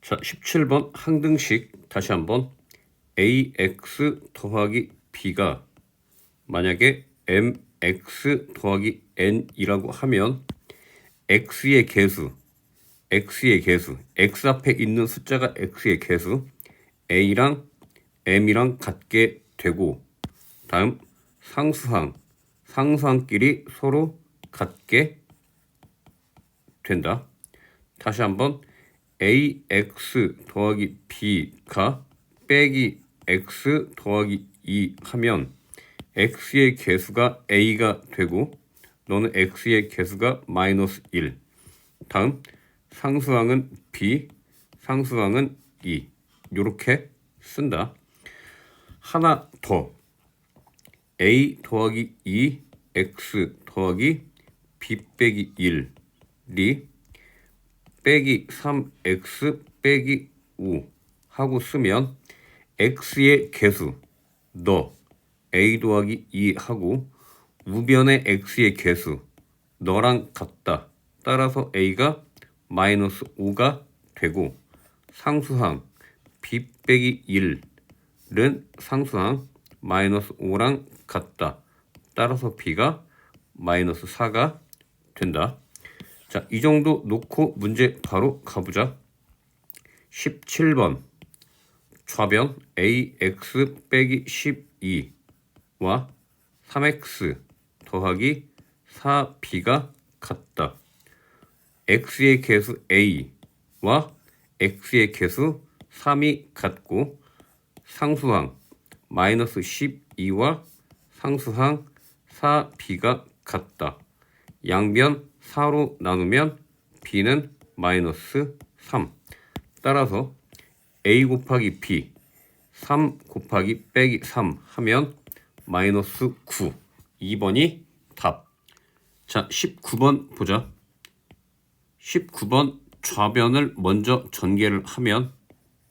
자, 17번 항등식 다시 한번 ax 더하기 b가 만약에 mx 더하기 n이라고 하면 x의 개수, x 앞에 있는 숫자가 x의 개수, a랑 m이랑 같게 되고, 다음 상수항끼리 서로 같게 된다. 다시 한번 ax 더하기 b가 빼기 x 더하기 2 하면 x의 개수가 a가 되고 너는 x의 개수가 마이너스 1. 다음 상수항은 b, 상수항은 2. 이렇게 쓴다. 하나 더 a 더하기 2 x 더하기 b 빼기 1이 빼기 3x 빼기 5 하고 쓰면 x의 개수 너 a 더하기 2 하고 우변의 x의 개수 너랑 같다. 따라서 a가 마이너스 5가 되고 상수항 b 빼기 1은 상수항 마이너스 5랑 같다. 따라서 b가 마이너스 4가 된다. 자, 이 정도 놓고 문제 바로 가보자. 17번 좌변 ax 빼기 12와 3x 더하기 4b가 같다. x의 개수 a와 x의 개수 3이 같고 상수항 마이너스 12와 상수항 4b가 같다. 양변 4로 나누면 b는 마이너스 3. 따라서 a 곱하기 b 3 곱하기 빼기 3 하면 마이너스 9. 2번이 답. 자, 19번 보자. 19번 좌변을 먼저 전개를 하면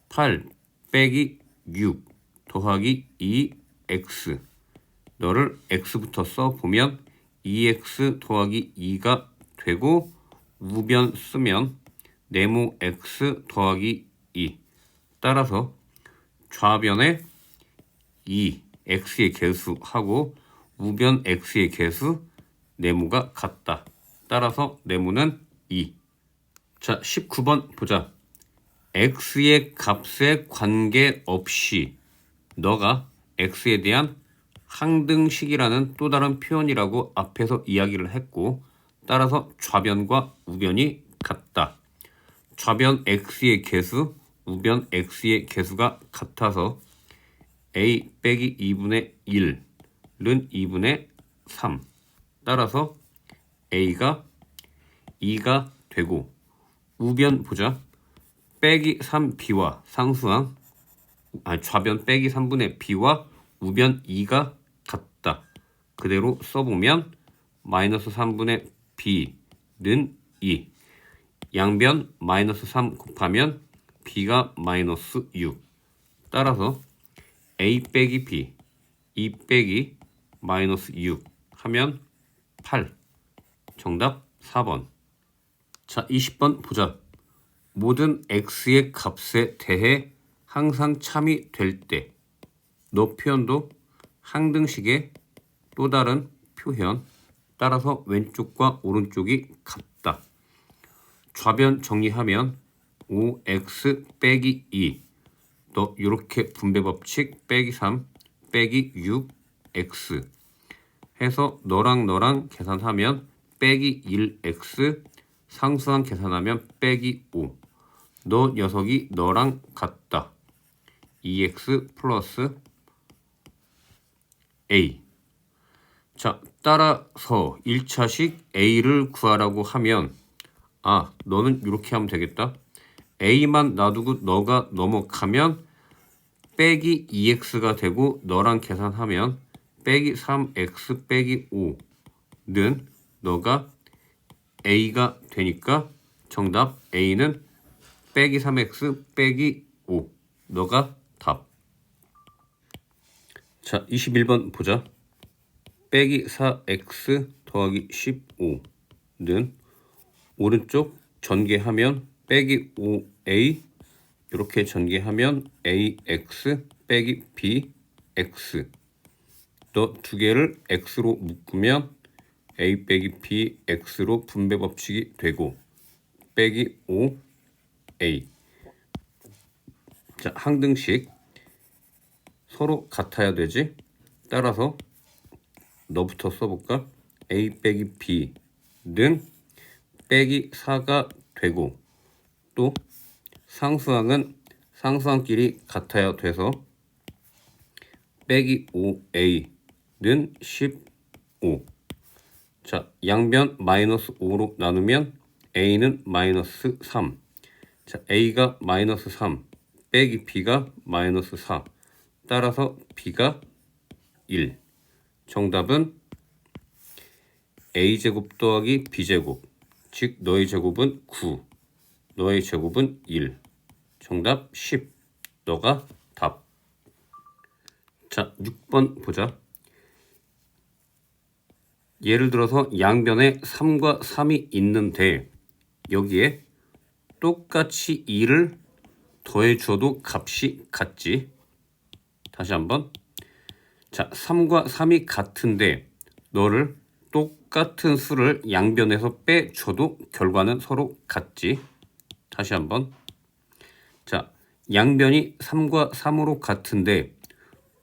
8 빼기 6 더하기 2x 너를 x부터 써보면 2x 더하기 2가 되고 우변 쓰면 네모 x 더하기 2. 따라서 좌변에 2 x의 개수하고 우변 x의 개수 네모가 같다. 따라서 네모는 2. 자, 19번 보자. x의 값에 관계없이 너가 x에 대한 항등식이라는 또 다른 표현이라고 앞에서 이야기를 했고 따라서 좌변과 우변이 같다. 좌변 x의 개수, 우변 x의 개수가 같아서 a 빼기 2분의 1은 2분의 3. 따라서 a가 2가 되고 우변 보자. 빼기 3b와 상수항 좌변 빼기 3분의 b와 우변 2가 같다. 그대로 써보면 마이너스 3분의 b는 2. 양변 마이너스 3 곱하면 b가 마이너스 6. 따라서 a 빼기 b 2 빼기 마이너스 6 하면 8. 정답 4번. 자, 20번 보자. 모든 x의 값에 대해 항상 참이 될 때 너 표현도 항등식의 또 다른 표현. 따라서 왼쪽과 오른쪽이 같다. 좌변 정리하면 5x 빼기 2 또 이렇게 분배 법칙 빼기 3 빼기 6x 해서 너랑 계산하면 빼기 1x 상수항 계산하면 빼기 5. 너 녀석이 너랑 같다. 2x 플러스 a. 자, 따라서 1차식 a를 구하라고 하면 너는 이렇게 하면 되겠다. a만 놔두고 너가 넘어가면 빼기 2x가 되고 너랑 계산하면 빼기 3x 빼기 5는 너가 a가 되니까 정답 a는 빼기 3x 빼기 5. 너가 답. 자, 21번 보자. 빼기 4x 더하기 15는 오른쪽 전개하면 빼기 5a 이렇게 전개하면 ax 빼기 bx 너 두 개를 x로 묶으면 a 빼기 b x로 분배 법칙이 되고 빼기 5a. 자, 항등식 서로 같아야 되지. 따라서 너부터 써볼까? a 빼기 b는 빼기 4가 되고 또 상수항은 상수항끼리 같아야 돼서 빼기 5a는 15. 자, 양변 마이너스 5로 나누면 a는 마이너스 3. 자, a가 마이너스 3 빼기 b가 마이너스 4. 따라서 b가 1. 정답은 a제곱 더하기 b제곱. 즉 너의 제곱은 9. 너의 제곱은 1. 정답 10. 너가 답. 자, 6번 보자. 예를 들어서 양변에 3과 3이 있는데 여기에 똑같이 2를 더해줘도 값이 같지. 다시 한번. 자, 3과 3이 같은데 너를 똑같은 수를 양변에서 빼줘도 결과는 서로 같지. 다시 한번. 자, 양변이 3과 3으로 같은데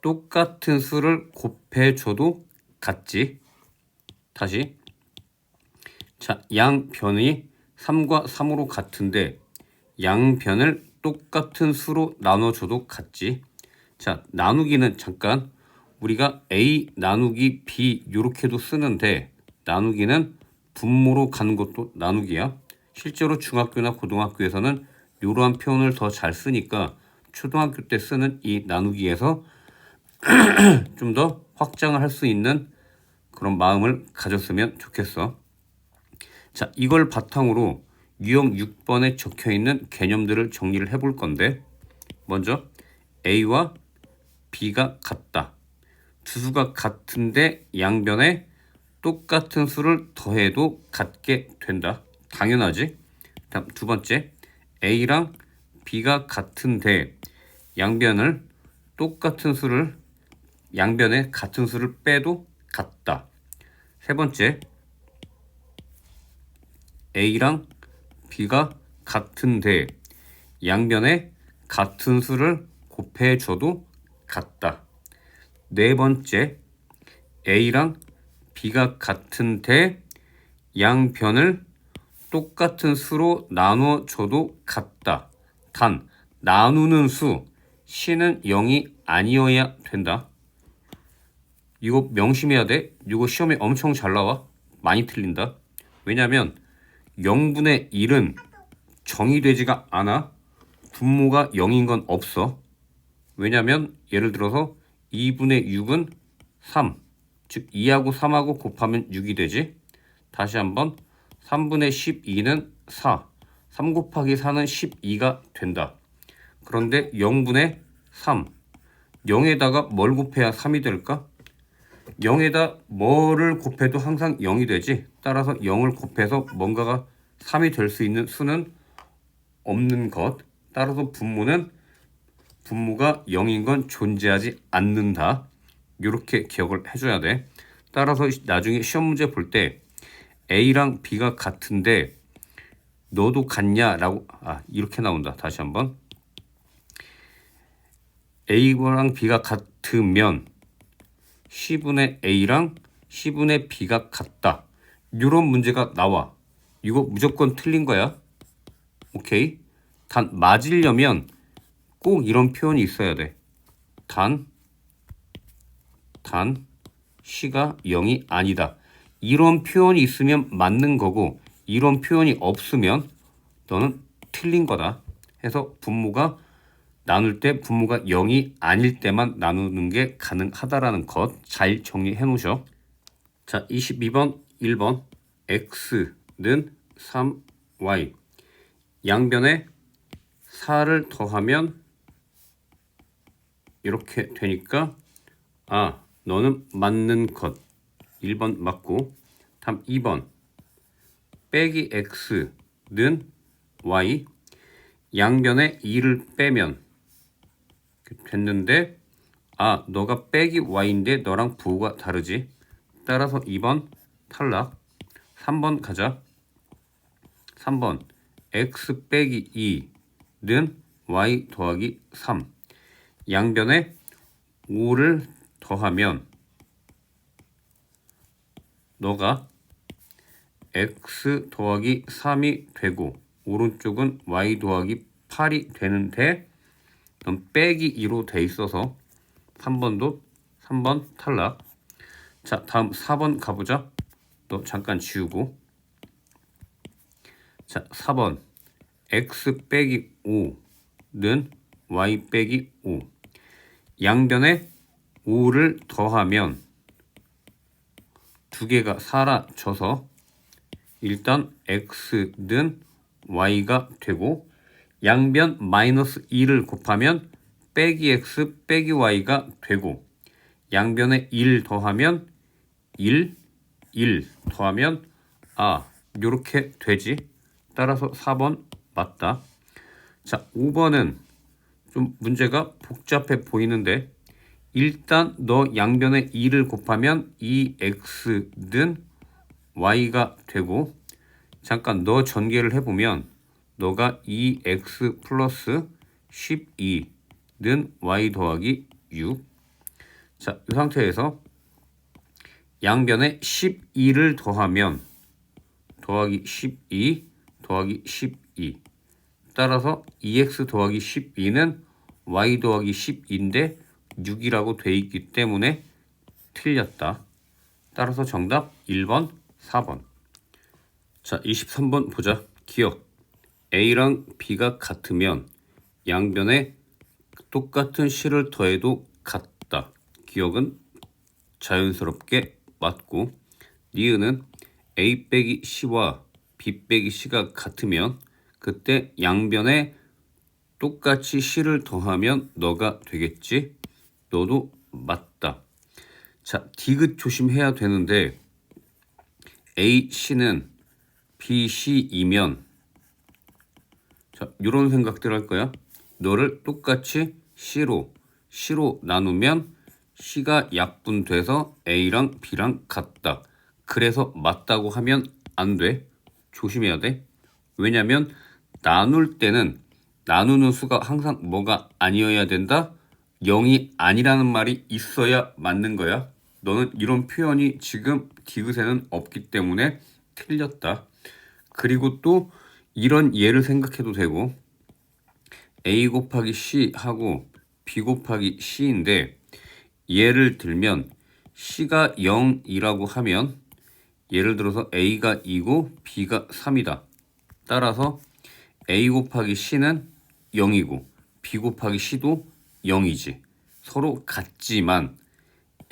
똑같은 수를 곱해줘도 같지. 다시. 자, 양변이 3과 3으로 같은데 양변을 똑같은 수로 나눠줘도 같지. 자, 나누기는 잠깐 우리가 a 나누기 b 이렇게도 쓰는데 나누기는 분모로 가는 것도 나누기야. 실제로 중학교나 고등학교에서는 이러한 표현을 더 잘 쓰니까 초등학교 때 쓰는 이 나누기에서 좀 더 확장을 할 수 있는 그런 마음을 가졌으면 좋겠어. 자, 이걸 바탕으로 유형 6번에 적혀있는 개념들을 정리를 해볼 건데 먼저 a와 b가 같다. 두 수가 같은데 양변에 똑같은 수를 더해도 같게 된다. 당연하지. 다음 두 번째, a랑 b가 같은데 양변을 똑같은 수를 양변에 같은 수를 빼도 같다. 세 번째, a랑 b가 같은데 양변에 같은 수를 곱해줘도 같다. 네 번째, a랑 b가 같은데 양변을 똑같은 수로 나눠줘도 같다. 단 나누는 수 c는 0이 아니어야 된다. 이거 명심해야 돼. 이거 시험에 엄청 잘 나와. 많이 틀린다. 왜냐면 0분의 1은 정의되지가 않아. 분모가 0인 건 없어. 왜냐면 예를 들어서 2분의 6은 3. 즉 2하고 3하고 곱하면 6이 되지. 다시 한번 3분의 12는 4. 3 곱하기 4는 12가 된다. 그런데 0분의 3. 0에다가 뭘 곱해야 3이 될까? 0에다 뭐를 곱해도 항상 0이 되지. 따라서 0을 곱해서 뭔가가 3이 될 수 있는 수는 없는 것. 따라서 분모가 0인 건 존재하지 않는다. 이렇게 기억을 해줘야 돼. 따라서 나중에 시험 문제 볼 때 A랑 B가 같은데 너도 같냐라고 이렇게 나온다. 다시 한번. A랑 B가 같으면 C분의 A랑 C분의 B가 같다. 이런 문제가 나와. 이거 무조건 틀린 거야. 오케이? 단 맞으려면 꼭 이런 표현이 있어야 돼. 단 C가 0이 아니다. 이런 표현이 있으면 맞는 거고 이런 표현이 없으면 너는 틀린 거다. 해서 분모가 나눌 때 분모가 0이 아닐 때만 나누는 게 가능하다라는 것 잘 정리해 놓으셔. 자, 22번 1번 x는 3y 양변에 4를 더하면 이렇게 되니까 너는 맞는 것 1번 맞고 다음 2번 빼기 x는 y 양변에 2를 빼면 됐는데 너가 빼기 y인데 너랑 부호가 다르지. 따라서 2번 탈락. 3번 가자. 3번 x 빼기 2는 y 더하기 3. 양변에 5를 더하면 너가 x 더하기 3이 되고 오른쪽은 y 더하기 8이 되는데 넌 빼기 2로 돼 있어서 3번 탈락. 자, 다음 4번 가보자. 너 잠깐 지우고. 자, 4번 x 빼기 5는 y 빼기 5. 양변에 5를 더하면 두 개가 사라져서 일단 x는 y가 되고 양변 마이너스 2를 곱하면 빼기 x 빼기 y가 되고 양변에 1 더하면 1 더하면 요렇게 되지. 따라서 4번 맞다. 자, 5번은 좀 문제가 복잡해 보이는데 일단 너 양변에 2를 곱하면 2x는 y가 되고 잠깐 너 전개를 해보면 너가 2x 플러스 12는 y 더하기 6. 자, 이 상태에서 양변에 12를 더하면 더하기 12 더하기 12. 따라서 2x 더하기 12는 y 더하기 10인데 6이라고 돼 있기 때문에 틀렸다. 따라서 정답 1번, 4번. 자, 23번 보자. 기억. A랑 B가 같으면 양변에 똑같은 C를 더해도 같다. 기억은 자연스럽게 맞고 니은은 A 빼기 C와 B 빼기 C가 같으면 그때 양변에 똑같이 C를 더하면 너가 되겠지. 너도 맞다. 자, 디귿 조심해야 되는데 A, C는 B, C이면 자, 이런 생각들 할 거야. 너를 똑같이 C로 나누면 C가 약분돼서 A랑 B랑 같다. 그래서 맞다고 하면 안 돼. 조심해야 돼. 왜냐면 나눌 때는 나누는 수가 항상 뭐가 아니어야 된다? 0이 아니라는 말이 있어야 맞는 거야. 너는 이런 표현이 지금 디귿에는 없기 때문에 틀렸다. 그리고 또 이런 예를 생각해도 되고 A 곱하기 C 하고 B 곱하기 C인데 예를 들면 C가 0이라고 하면 예를 들어서 A가 2고 B가 3이다. 따라서 A 곱하기 C는 0이고 B 곱하기 C도 0이지. 서로 같지만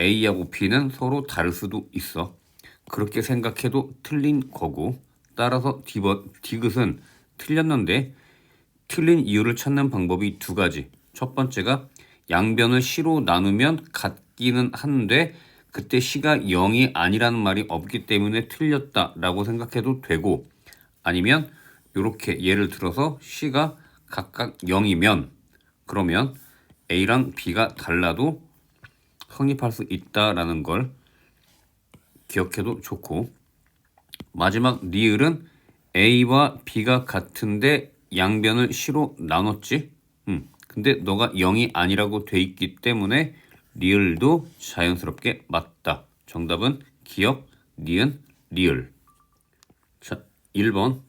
A하고 B는 서로 다를 수도 있어. 그렇게 생각해도 틀린 거고 따라서 디귿은 틀렸는데 틀린 이유를 찾는 방법이 두 가지. 첫 번째가 양변을 C로 나누면 같기는 한데 그때 C가 0이 아니라는 말이 없기 때문에 틀렸다라고 생각해도 되고 아니면 이렇게 예를 들어서 C가 각각 0이면 그러면 A랑 B가 달라도 성립할 수 있다라는 걸 기억해도 좋고 마지막 니을은 A와 B가 같은데 양변을 C로 나눴지. 근데 너가 0이 아니라고 돼 있기 때문에 리을도 자연스럽게 맞다. 정답은 기억, 니은, 리을. 자, 1번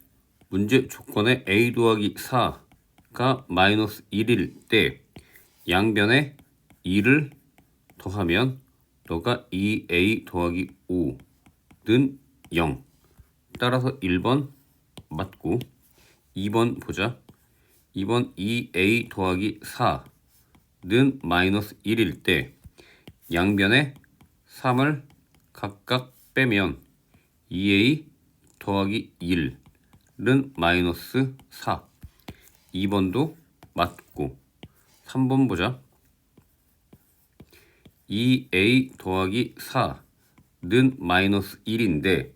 문제 조건에 A 더하기 4가 마이너스 1일 때 양변에 2를 더하면 너가 2A 더하기 5는 0. 따라서 1번 맞고 2번 보자. 2번 2A 더하기 4는 마이너스 1일 때 양변에 3을 각각 빼면 2A 더하기 1은 마이너스 4. 2번도 맞고 3번 보자. 2A 더하기 4는 마이너스 1인데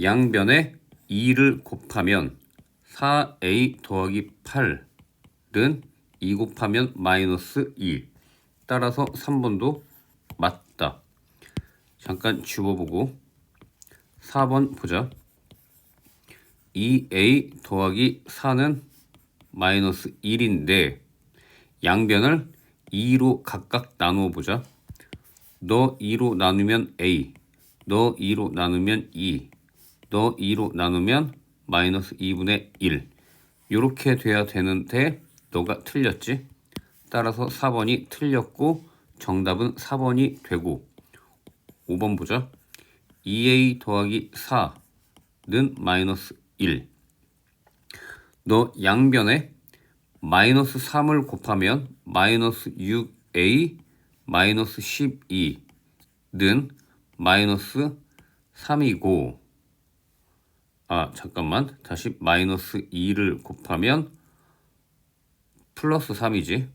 양변에 2를 곱하면 4a 더하기 8은 2 곱하면 마이너스 1. 따라서 3번도 맞다. 잠깐 지워보고 4번 보자. 2a 더하기 4는 마이너스 1인데 양변을 2로 각각 나누어 보자. 너 2로 나누면 a, 너 2로 나누면 2, 너 2로 나누면 마이너스 2분의 1. 이렇게 돼야 되는데 너가 틀렸지? 따라서 4번이 틀렸고 정답은 4번이 되고 5번 보자. 2a 더하기 4는 마이너스 1. 너 양변에 마이너스 3을 곱하면 마이너스 6a 마이너스 12는 마이너스 3이고 잠깐만 다시 마이너스 2를 곱하면 플러스 3이지.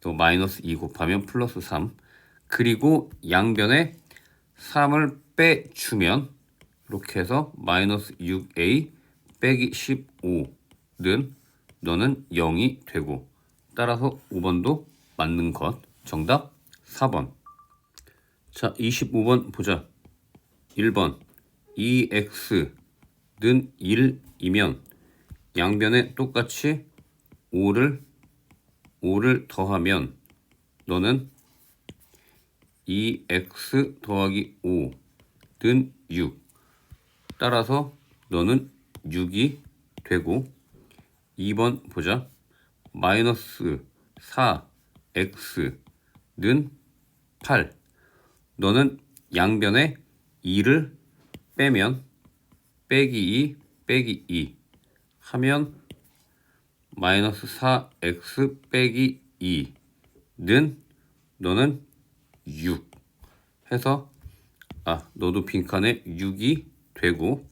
또 마이너스 2 곱하면 플러스 3. 그리고 양변에 3을 빼주면 이렇게 해서 마이너스 6a 빼기 15는 너는 0이 되고 따라서 5번도 맞는 것. 정답 4번. 자, 25번 보자. 1번 2x는 1이면 양변에 똑같이 5를 더하면 너는 2x 더하기 5는 6. 따라서 너는 6이 되고 2번 보자. 마이너스 4x는 8. 너는 양변에 2를 빼면 빼기 2 빼기 2 하면 마이너스 4x 빼기 2는 너는 6 해서 너도 빈칸에 6이 되고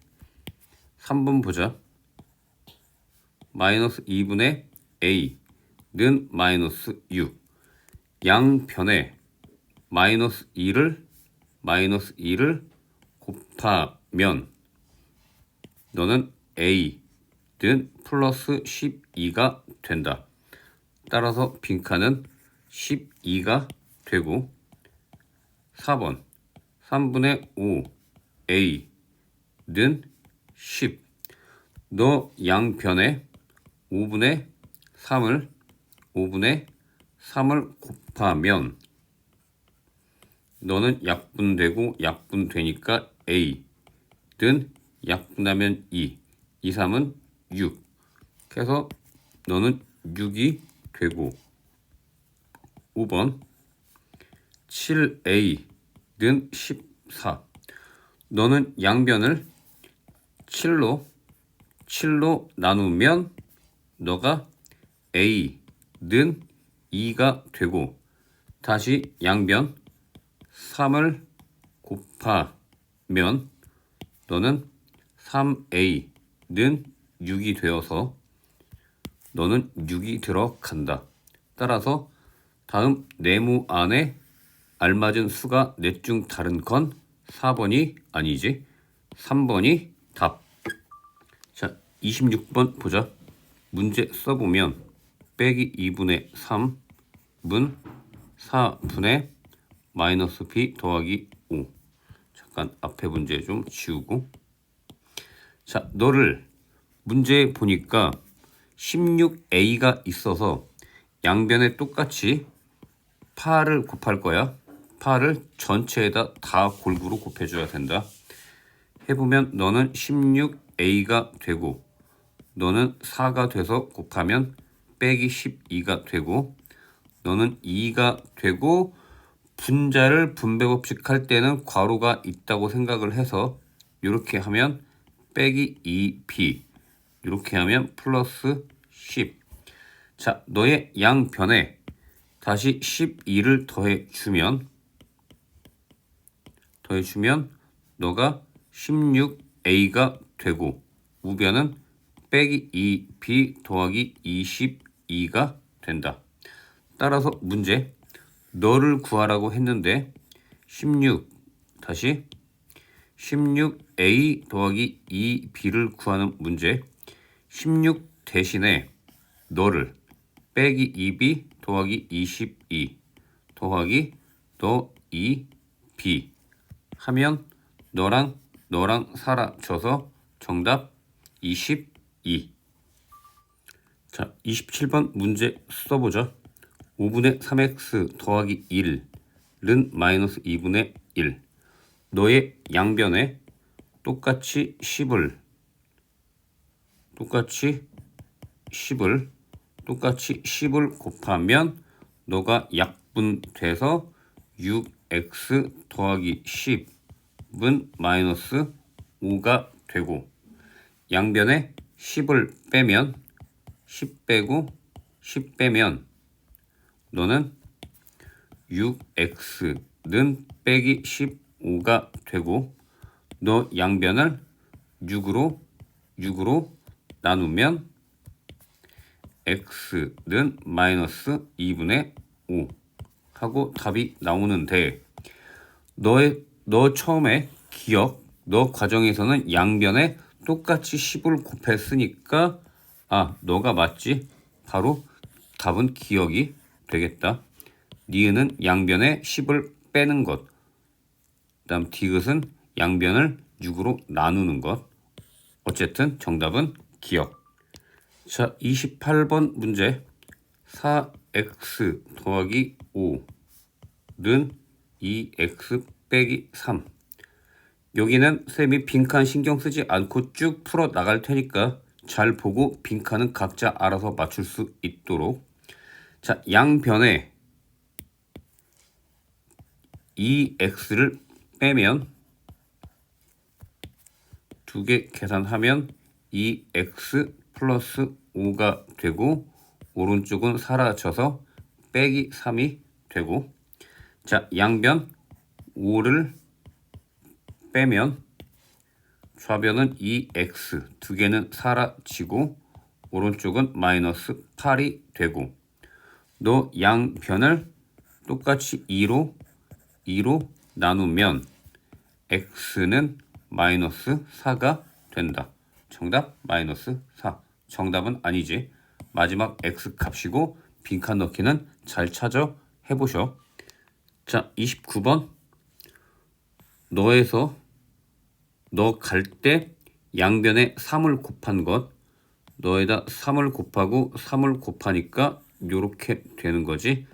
3번 보자. 마이너스 2분의 a는 마이너스 6. 양변에 마이너스 2를 곱하면 너는 a는 플러스 12가 된다. 따라서 빈칸은 12가 되고 4번 3분의 5a는 10. 너 양변에 5분의 3을 곱하면 너는 약분되고 약분되니까 a는 약분하면 2, 3은 6. 그래서 너는 6이 되고 5번 7a는 14. 너는 양변을 7로 나누면 너가 a는 2가 되고 다시 양변 3을 곱하면 너는 3a는 6이 되어서 너는 6이 들어간다. 따라서 다음 네모 안에 알맞은 수가 넷 중 다른 건 4번이 아니지 3번이 답. 자, 26번 보자. 문제 써보면 빼기 2분의 3은 4분의 마이너스 b 더하기 5. 잠깐 앞에 문제 좀 지우고. 자, 너를 문제에 보니까 16a가 있어서 양변에 똑같이 8을 곱할 거야. 8을 전체에다 다 골고루 곱해줘야 된다. 해보면 너는 16a가 되고 너는 4가 돼서 곱하면 빼기 12가 되고 너는 2가 되고 분자를 분배법칙 할 때는 괄호가 있다고 생각을 해서 이렇게 하면 빼기 2b 이렇게 하면 플러스 10. 자, 너의 양변에 다시 12를 더해주면 너가 16a가 되고 우변은 빼기 2b 더하기 22가 된다. 따라서 문제 너를 구하라고 했는데 16a 더하기 2b를 구하는 문제 16 대신에 너를 빼기 2b 더하기 22 더하기 너 2b 하면 너랑 사라져서 정답 22. 자, 27번 문제 써보자. 5분의 3x 더하기 1은 마이너스 2분의 1. 너의 양변에 똑같이 10을 곱하면 너가 약분돼서 6x 더하기 10은 마이너스 5가 되고, 양변에 10을 빼면 10 빼고 10 빼면 너는 6x는 빼기 15가 되고, 너 양변을 6으로 나누면 x는 마이너스 2분의 5 하고 답이 나오는데, 너 처음에 너 과정에서는 양변에 똑같이 10을 곱했으니까 너가 맞지? 바로 답은 기억이 되겠다. 니은은 양변에 10을 빼는 것, 그다음 디귿은 양변을 6으로 나누는 것. 어쨌든 정답은 기억. 자, 28번 문제. 4x 더하기 5는 2x 빼기 3. 여기는 쌤이 빈칸 신경 쓰지 않고 쭉 풀어 나갈 테니까 잘 보고 빈칸은 각자 알아서 맞출 수 있도록. 자, 양변에 2x를 빼면 두 개 계산하면 2x 플러스 5가 되고, 오른쪽은 사라져서 빼기 3이 되고, 자, 양변 5를 빼면 좌변은 2x, 두 개는 사라지고 오른쪽은 마이너스 8이 되고, 너 양변을 똑같이 2로 나누면 x는 마이너스 4가 된다. 정답 마이너스 4. 정답은 아니지. 마지막 x 값이고 빈칸 넣기는 잘 찾아 해보셔. 자, 29번. 너 갈 때 양변에 3을 곱한 것, 너에다 3을 곱하고 3을 곱하니까 요렇게 되는 거지.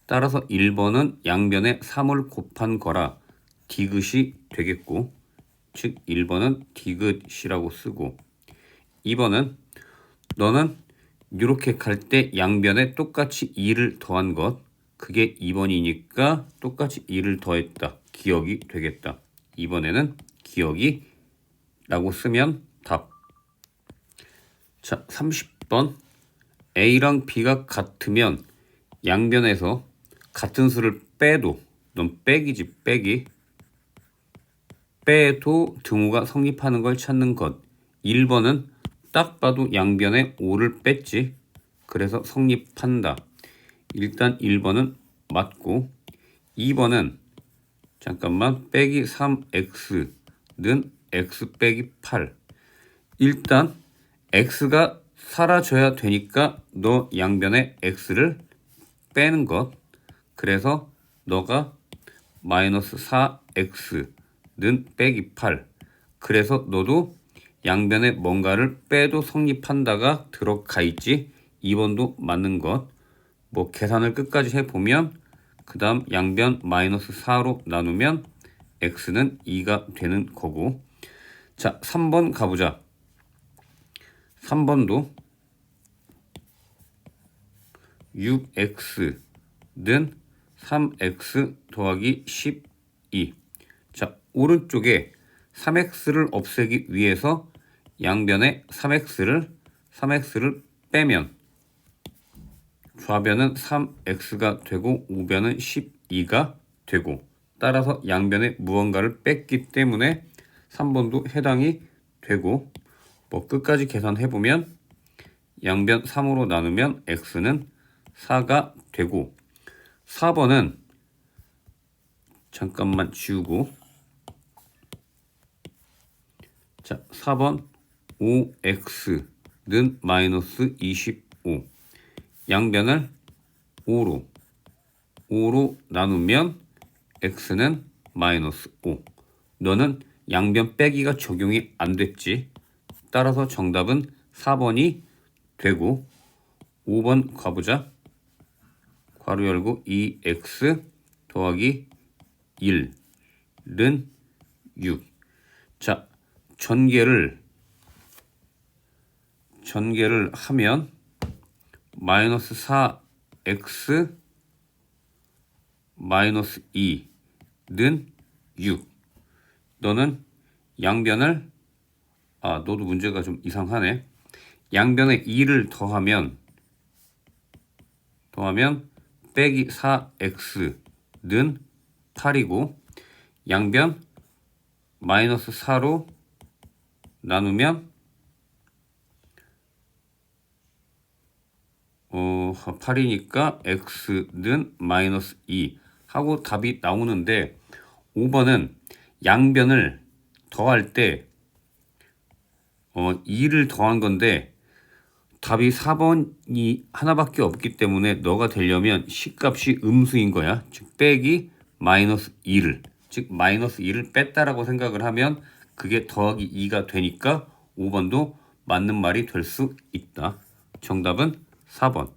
따라서 1번은 양변에 3을 곱한 거라 디귿이 되겠고, 즉 1번은 디귿이라고 쓰고, 2번은 너는 이렇게 갈 때 양변에 똑같이 2를 더한 것, 그게 2번이니까 똑같이 2를 더했다. 기억이 되겠다. 이번에는 기억이라고 쓰면 답. 자, 30번. A랑 B가 같으면 양변에서 같은 수를 빼도, 넌 빼기지, 빼도 등호가 성립하는 걸 찾는 것. 1번은 딱 봐도 양변에 5를 뺐지. 그래서 성립한다. 일단 1번은 맞고, 2번은 잠깐만 빼기 3x는 x 빼기 8. 일단 x가 사라져야 되니까 너 양변에 x를 빼는 것. 그래서 너가 마이너스 4x는 빼기 8. 그래서 너도 양변에 뭔가를 빼도 성립한다가 들어가 있지. 2번도 맞는 것. 뭐 계산을 끝까지 해보면 그 다음 양변 마이너스 4로 나누면 x는 2가 되는 거고. 자, 3번 가보자. 3번도 6x는 3x 더하기 12. 자, 오른쪽에 3x를 없애기 위해서 양변에 3x를 빼면 좌변은 3x가 되고 우변은 12가 되고, 따라서 양변에 무언가를 뺐기 때문에 3번도 해당이 되고, 뭐 끝까지 계산해보면 양변 3으로 나누면 x는 4가 되고, 4번은 잠깐만 지우고, 자, 4번 5x는 마이너스 25. 양변을 5로 나누면 x는 마이너스 5. 너는 양변 빼기가 적용이 안 됐지. 따라서 정답은 4번이 되고 5번 가보자. 괄호 열고 2x 더하기 1은 6. 자, 전개를 하면 마이너스 4x 마이너스 2는 6. 너는 양변을 너도 문제가 좀 이상하네. 양변에 2를 더하면 빼기 4x는 8이고 양변 마이너스 4로 나누면 8이니까 x는 마이너스 2 하고 답이 나오는데 5번은 양변을 더할 때 2를 더한 건데 답이 4번이 하나밖에 없기 때문에 너가 되려면 식값이 음수인 거야. 즉 빼기 마이너스 2를 즉 마이너스 2를 뺐다라고 생각을 하면 그게 더하기 2가 되니까 5번도 맞는 말이 될 수 있다. 정답은 4번.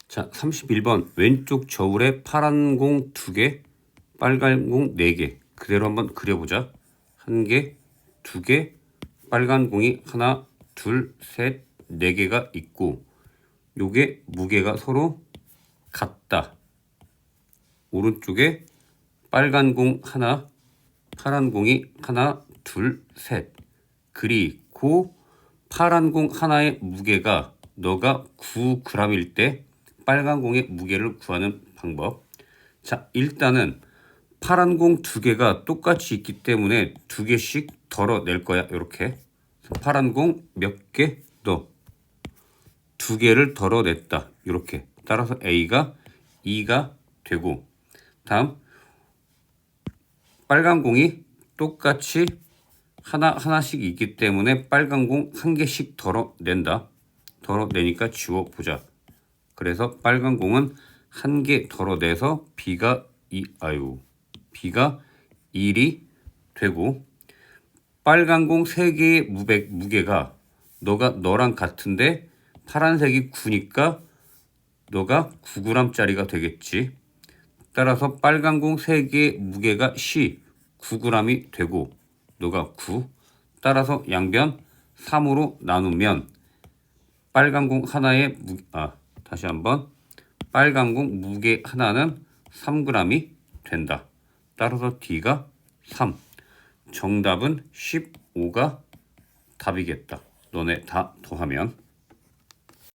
자, 31번 왼쪽 저울에 파란 공 2개, 빨간 공 4개. 그대로 한번 그려보자. 1개, 2개, 빨간 공이 하나, 둘, 셋, 4개가 있고 요게 무게가 서로 같다. 오른쪽에 빨간 공 하나, 파란 공이 하나, 둘, 셋. 그리고 파란 공 하나의 무게가 너가 9g일 때 빨간 공의 무게를 구하는 방법. 자, 일단은 파란 공 2개가 똑같이 있기 때문에 2개씩 덜어낼 거야. 이렇게 파란 공 몇 개? 너 2개를 덜어냈다. 이렇게 따라서 A가 2가 되고 다음 빨간 공이 똑같이 하나씩 있기 때문에 빨간 공 1개씩 덜어낸다. 덜어내니까 지워보자. 그래서 빨간 공은 1개 덜어내서 B가 1이 되고 빨간 공 3개의 무게가 너랑 같은데 파란색이 9니까 너가 9g짜리가 되겠지. 따라서 빨간 공 3개의 무게가 9g이 되고 너가 9. 따라서 양변 3으로 나누면 빨간 공 하나의 다시 한번 빨간 공 무게 하나는 3g이 된다. 따라서 D가 3. 정답은 15가 답이겠다. 너네 다 더하면.